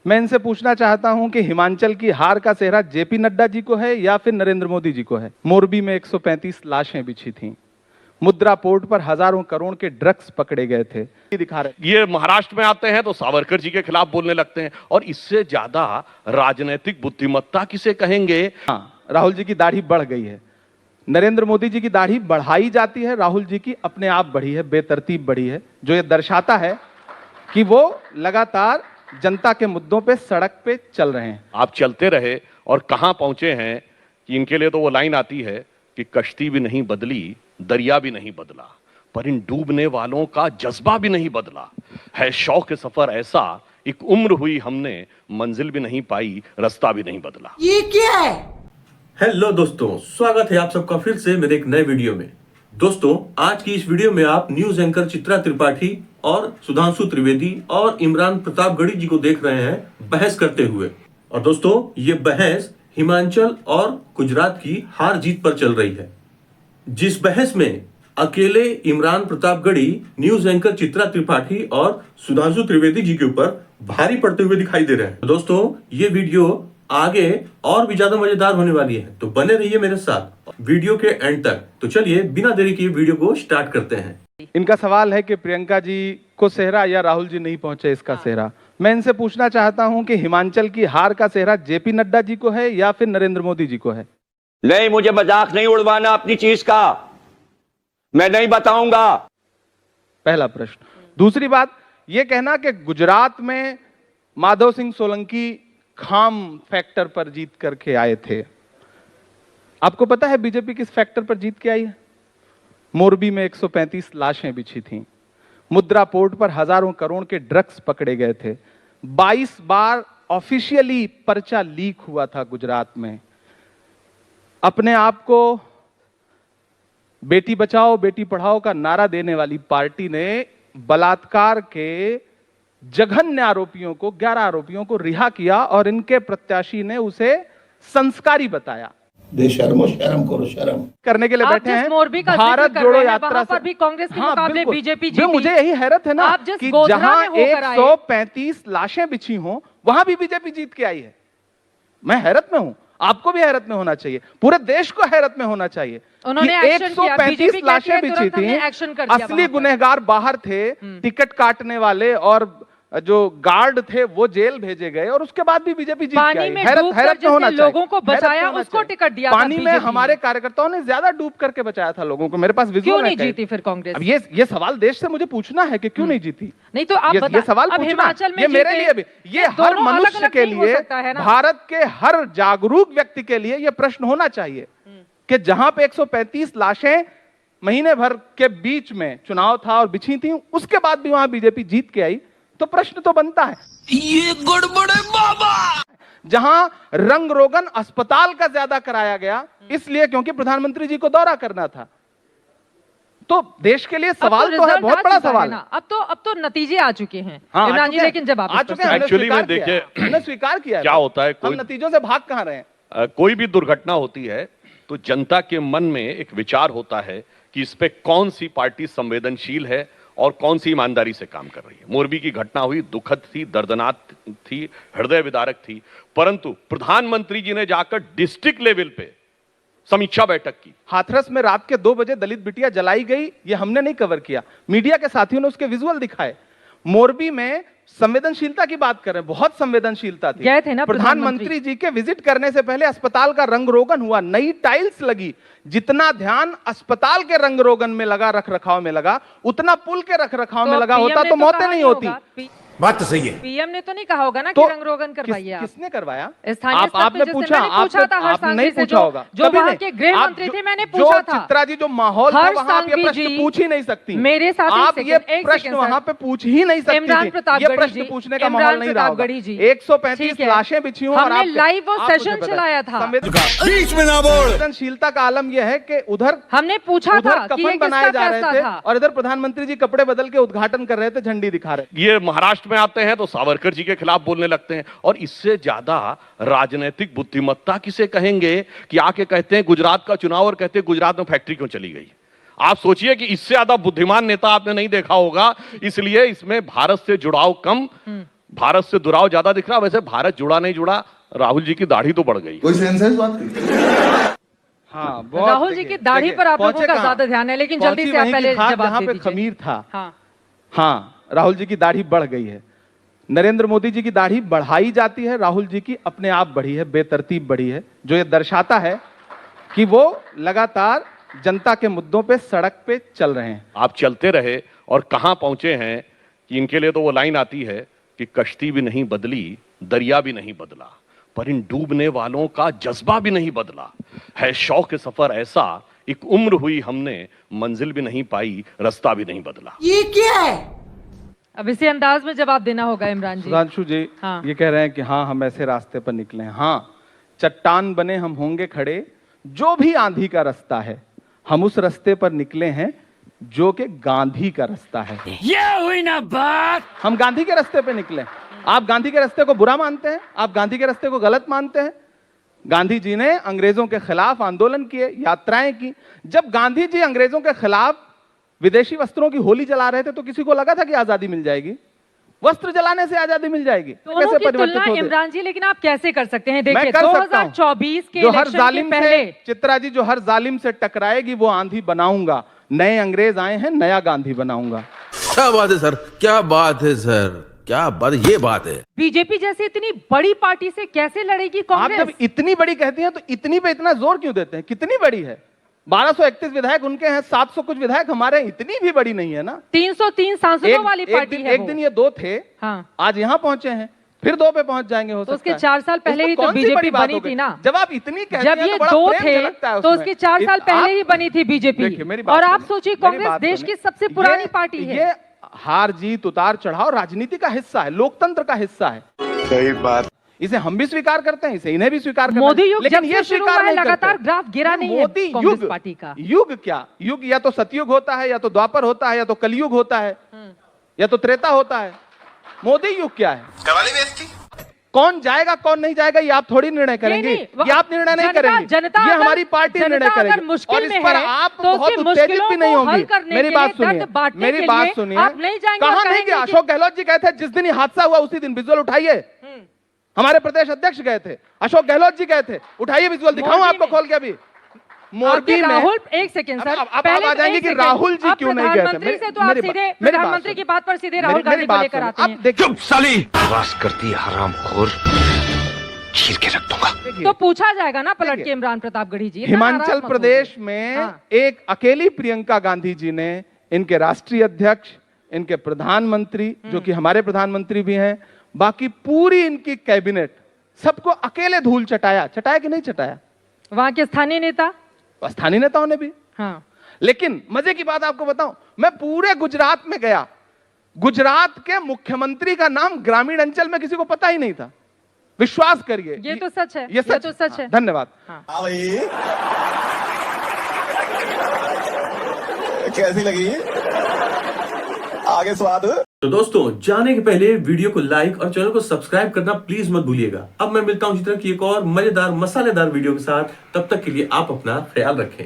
मैं इनसे पूछना चाहता हूं कि हिमाचल की हार का सेहरा जेपी नड्डा जी को है या फिर नरेंद्र मोदी जी को है। मोरबी में 135 लाशें बिछी थीं। मुद्रा पोर्ट पर हजारों करोड़ के ड्रग्स पकड़े गए थे। दिखा रहे ये महाराष्ट्र में आते हैं तो सावरकर जी के खिलाफ बोलने लगते हैं, और इससे ज्यादा राजनीतिक बुद्धिमत्ता किसे कहेंगे। हाँ, राहुल जी की दाढ़ी बढ़ गई है। नरेंद्र मोदी जी की दाढ़ी बढ़ाई जाती है, राहुल जी की अपने आप बढ़ी है, बेतरतीब बढ़ी है, जो ये दर्शाता है कि वो लगातार जनता के मुद्दों पे सड़क पे चल रहे हैं। आप चलते रहे और कहां पहुंचे हैं कि इनके लिए तो वो लाइन आती है कि कश्ती भी नहीं बदली, दरिया भी नहीं बदला, पर इन डूबने वालों का जज्बा भी नहीं बदला है। शौक के सफर ऐसा, एक उम्र हुई हमने, मंजिल भी नहीं पाई, रास्ता भी नहीं बदला। ये क्या है? हेलो दोस्तों, स्वागत है आप सबका फिर से मेरे एक नए वीडियो में। दोस्तों, आज की इस वीडियो में आप न्यूज एंकर चित्रा त्रिपाठी और सुधांशु त्रिवेदी और इमरान प्रतापगढ़ी जी को देख रहे हैं बहस करते हुए। और दोस्तों, ये बहस हिमाचल और गुजरात की हार जीत पर चल रही है, जिस बहस में अकेले इमरान प्रतापगढ़ी न्यूज एंकर चित्रा त्रिपाठी और सुधांशु त्रिवेदी जी के ऊपर भारी पड़ते हुए दिखाई दे रहे हैं। दोस्तों, ये वीडियो आगे और भी ज्यादा मजेदार होने वाली है, तो बने रहिए मेरे साथ वीडियो के एंड तक। तो चलिए बिना देरी किए वीडियो को स्टार्ट करते हैं। इनका सवाल है कि प्रियंका जी को सेहरा या राहुल जी नहीं पहुंचे इसका सेहरा। मैं इनसे पूछना चाहता हूं कि हिमाचल की हार का सेहरा जेपी नड्डा जी को है या फिर नरेंद्र मोदी जी को है। नहीं, मुझे मजाक नहीं उड़वाना अपनी चीज का, मैं नहीं बताऊंगा। पहला प्रश्न। दूसरी बात, यह कहना कि गुजरात में माधव सिंह सोलंकी खाम फैक्टर पर जीत करके आए थे। आपको पता है बीजेपी किस फैक्टर पर जीत के आई है? मोरबी में 135 लाशें बिछी थीं। मुद्रा पोर्ट पर हजारों करोड़ के ड्रग्स पकड़े गए थे। 22 बार ऑफिशियली पर्चा लीक हुआ था गुजरात में। अपने आप को बेटी बचाओ बेटी पढ़ाओ का नारा देने वाली पार्टी ने बलात्कार के जघन्य आरोपियों को, 11 आरोपियों को रिहा किया और इनके प्रत्याशी ने उसे संस्कारी बताया। शर्म करो, शर्म करने के लिए बैठे हैं। मोरबी का भारत जोड़ो यात्रा पर भी कांग्रेस के मुकाबले बीजेपी जीती। मुझे यही हैरत है ना कि जहां 135 लाशें बिछी हों वहां भी बीजेपी जीत के आई है। मैं हैरत में हूं, आपको भी हैरत में होना चाहिए, पूरे देश को हैरत में होना चाहिए। उन्होंने 135 लाशें बिछी थी, असली गुनहगार बाहर थे, टिकट काटने वाले और जो गार्ड थे वो जेल भेजे गए, और उसके बाद भी बीजेपी जीत के आई। हैरत में होना चाहिए। लोगों को बचाया, उसको टिकट दिया। पानी में हमारे कार्यकर्ताओं ने ज्यादा डूब करके बचाया था लोगों को। मेरे पास विजुअल क्यों नहीं जीती फिर कांग्रेस? अब ये सवाल देश से मुझे पूछना है कि क्यों नहीं जीती। नहीं तो आप ये सवाल पूछना, ये मेरे लिए भी, ये हर मनुष्य के लिए, भारत के हर जागरूक व्यक्ति के लिए ये प्रश्न होना चाहिए कि जहां पे 135 लाशें महीने भर के बीच में चुनाव था और बिछी थी, उसके बाद भी वहां बीजेपी जीत के आई, तो प्रश्न तो बनता है, ये गड़बड़ है बाबा। जहां रंग रोगन अस्पताल का ज्यादा कराया गया, इसलिए क्योंकि प्रधानमंत्री जी को दौरा करना था। तो देश के लिए सवाल तो है, बहुत बड़ा सवाल है। अब तो नतीजे आ चुके हैं। हाँ, इमरान जी, लेकिन जब आ चुके हैं, एक्चुअली में देखिए, हमने स्वीकार किया क्या होता है, हम नतीजों से भाग कहां रहे हैं। कोई भी दुर्घटना होती है तो जनता के मन में एक विचार होता है कि इस पे कौन सी पार्टी संवेदनशील है और कौन सी ईमानदारी से काम कर रही है। मोरबी की घटना हुई, दुखद थी, दर्दनाक थी, हृदय विदारक थी, परंतु प्रधानमंत्री जी ने जाकर डिस्ट्रिक्ट लेवल पे समीक्षा बैठक की। हाथरस में रात के 2 बजे दलित बिटिया जलाई गई, ये हमने नहीं कवर किया, मीडिया के साथियों ने उसके विजुअल दिखाए। मोरबी में संवेदनशीलता की बात कर रहे हैं, बहुत संवेदनशीलता थी। गए थे ना प्रधानमंत्री जी के विजिट करने से पहले अस्पताल का रंग रोगन हुआ, नई टाइल्स लगी। जितना ध्यान अस्पताल के रंग रोगन में लगा, रख रखाव में लगा, उतना पुल के रख रखाव में लगा होता तो मौतें नहीं होती। बात तो सही है। पीएम ने तो नहीं कहा होगा ना कि रंग रोगन करवाइए। किसने करवाया? आपने पूछा, आपने नहीं पूछा होगा, जो वहां के गृह मंत्री थे, मैंने पूछा था। चित्रा जी, जो माहौल था वहां आप ये प्रश्न पूछ ही नहीं सकती। मेरे साथ आप ये प्रश्न वहां पे पूछ ही नहीं सकती। इमरान ये प्रश्न पूछने का माहौल नहीं रहा। 135 लाशें बिछी हुई, हमने लाइव वो सेशन चलाया था। बीच में ना बोल। संवेदनशीलता का आलम यह है कि उधर हमने पूछा था कि कफन बनाए जा रहे थे और इधर प्रधानमंत्री जी कपड़े बदल के उद्घाटन कर रहे थे, झंडी दिखा रहे। ये महाराष्ट्र में आते हैं तो सावरकर जी के खिलाफ बोलने लगते हैं, और इससे ज्यादा राजनीतिक बुद्धिमत्ता किसे कहेंगे कि आके कहते हैं गुजरात का चुनाव और कहते हैं गुजरात में फैक्ट्री क्यों चली गई। आप सोचिए कि इससे ज्यादा बुद्धिमान नेता आपने नहीं देखा होगा। इसलिए इसमें भारत से जुड़ाव कम, भारत से दुराव ज्यादा दिख रहा। वैसे भारत जुड़ा नहीं जुड़ा, राहुल जी की दाढ़ी तो बढ़ गई। कोई सेंस है इस बात की? हाँ, बहुत राहुल जी की दाढ़ी पर आप लोगों का ज्यादा ध्यान है, लेकिन जल्दी से आप पहले जवाब जहां दे पे दीजिए। खमीर था। हाँ, राहुल जी की दाढ़ी बढ़ गई है। नरेंद्र मोदी जी की दाढ़ी बढ़ाई जाती है, राहुल जी की अपने आप बढ़ी है, बेतरतीब बढ़ी है, जो ये दर्शाता है कि वो लगातार जनता के मुद्दों पे सड़क पे चल रहे हैं। आप चलते रहे और कहां पहुंचे हैं कि इनके लिए तो वो लाइन आती है कि कश्ती भी नहीं बदली, दरिया भी नहीं बदला, पर इन डूबने वालों का जज्बा भी नहीं बदला है। शौक सफर ऐसा, एक उम्र हुई हमने, मंजिल भी नहीं पाई, रास्ता भी नहीं बदला। ये क्या है? अब इसी अंदाज में जवाब देना होगा इमरान जी। सुधांशु जी हाँ। ये कह रहे हैं कि हाँ, हम ऐसे रास्ते पर निकले हैं। हाँ, चट्टान बने हम होंगे खड़े, जो भी आंधी का रास्ता है, हम उस रास्ते पर निकले हैं जो कि गांधी का रास्ता है। ये हुई ना बात। हम गांधी के रास्ते पे निकले। आप गांधी के रास्ते को बुरा मानते हैं, आप गांधी के रास्ते को गलत मानते हैं। गांधी जी ने अंग्रेजों के खिलाफ आंदोलन किए, यात्राएं की। जब गांधी जी अंग्रेजों के खिलाफ विदेशी वस्त्रों की होली जला रहे थे तो किसी को लगा था कि आजादी मिल जाएगी? वस्त्र जलाने से आजादी मिल जाएगी? दोनों की तुलना इमरान जी, लेकिन आप कैसे कर सकते हैं? देखिए, मैं कर सकता हूं। 2024 के जो हर इलेक्शन के जालिम पहले से, चित्रा जी, जो हर जालिम से टकराएगी वो आंधी बनाऊंगा। नए अंग्रेज आए हैं, नया गांधी बनाऊंगा। क्या बात है सर, क्या बात है सर, क्या बात, ये बात है। बीजेपी जैसी इतनी बड़ी पार्टी से कैसे लड़ेगी आप कांग्रेस? जब इतनी बड़ी कहती हैं तो इतनी पे इतना जोर क्यों देते हैं? कितनी बड़ी है? 1231 विधायक उनके हैं, 700 कुछ विधायक हमारे हैं। इतनी भी बड़ी नहीं है ना। 303 सांसदों वाली पार्टी है। एक दिन ये 2 थे, हाँ। आज यहाँ पहुंचे हैं, फिर 2 पे पहुंच जाएंगे हो तो सकता उसके है। 4 साल पहले ही तो बीजेपी बनी थी ना। जब आप इतनी कहती जब हैं ये तो बड़ा 2 प्रेम थे झलकता है तो उसमें। उसके 4 साल पहले ही बनी थी बीजेपी। देखिए, मेरी बात और आप सुनिए, सोचिए, मेरी कांग्रेस बात देश सुनिए। की सबसे पुरानी पार्टी है। ये हार जीत, उतार चढ़ाव राजनीति का हिस्सा है, लोकतंत्र का हिस्सा है। सही बात। इसे हम भी स्वीकार करते हैं, इसे इन्हें भी स्वीकार करते हैं। मोदी युग लेकिन जब ये से शुरू स्वीकार हुआ है, नहीं लगातार करते। ग्राफ गिरा नहीं है मोदी कांग्रेस युग, पार्टी का। युग क्या युग? या तो सतयुग होता है, या तो द्वापर होता है, या तो कलयुग होता है, या तो त्रेता होता है। मोदी युग क्या है? कवाली बेइज्जती। कौन जाएगा कौन नहीं जाएगा ये आप थोड़ी निर्णय करेंगे। ये आप निर्णय नहीं करेंगे, जनता ये अगर- हमारी पार्टी जनता निर्णय अगर करेगी। मुश्किल और इस में पर है, आप तो बहुत उसकी उत्तेजित मुश्किलों भी नहीं को हल होंगी। करने मेरी के बात लिए, सुनिए, दर्द बांटने मेरी के बात लिए सुनिए। आप नहीं जाएंगे और कहा नहीं कि कहेंगे कि- अशोक गहलोत जी कहते जिस दिन ये हादसा हुआ उसी दिन विजुअल उठाइए। हमारे प्रदेश अध्यक्ष गए थे, अशोक गहलोत जी गए थे, उठाइए विजुअल, दिखाऊं मोदी आपको में- खोल के अभी। आपके मोदी में राहुल, एक सेकंड सर, अब पहले आप आ जाएंगे एक कि सेकंड। राहुल जी आप क्यों नहीं गए थे। प्रधानमंत्री से तो आप सीधे प्रधानमंत्री की बात पर सीधे राहुल गांधी को लेकर आते हैं। चुप साली। बकवास करती है हरामखोर, चीर के रख दूंगा। तो पूछा जाएगा ना पलट के इमरान प्रतापगढ़ी जी। इतना नाराज हिमाचल मत प्रदेश होइए। में हाँ। एक अकेली प्रियंका गांधी जी ने इनके राष्ट्रीय अध्यक्ष, इनके प्रधानमंत्री, जो कि हमारे प्रधानमंत्री भी हैं, बाकी पूरी इनकी कैबिनेट, सबको अकेले धूल चटाया। चटाया कि नहीं चटाया? वहां के स्थानीय नेता, स्थानीय नेताओं ने भी। हाँ। लेकिन मजे की बात आपको बताऊं, मैं पूरे गुजरात में गया, गुजरात के मुख्यमंत्री का नाम ग्रामीण अंचल में किसी को पता ही नहीं था। विश्वास करिए, ये तो सच है, ये तो सच है। धन्यवाद। कैसी लगी आगे स्वाद? तो दोस्तों, जाने के पहले वीडियो को लाइक और चैनल को सब्सक्राइब करना प्लीज मत भूलिएगा। अब मैं मिलता हूं इसी तरह की एक और मजेदार मसालेदार वीडियो के साथ। तब तक के लिए आप अपना ख्याल रखें।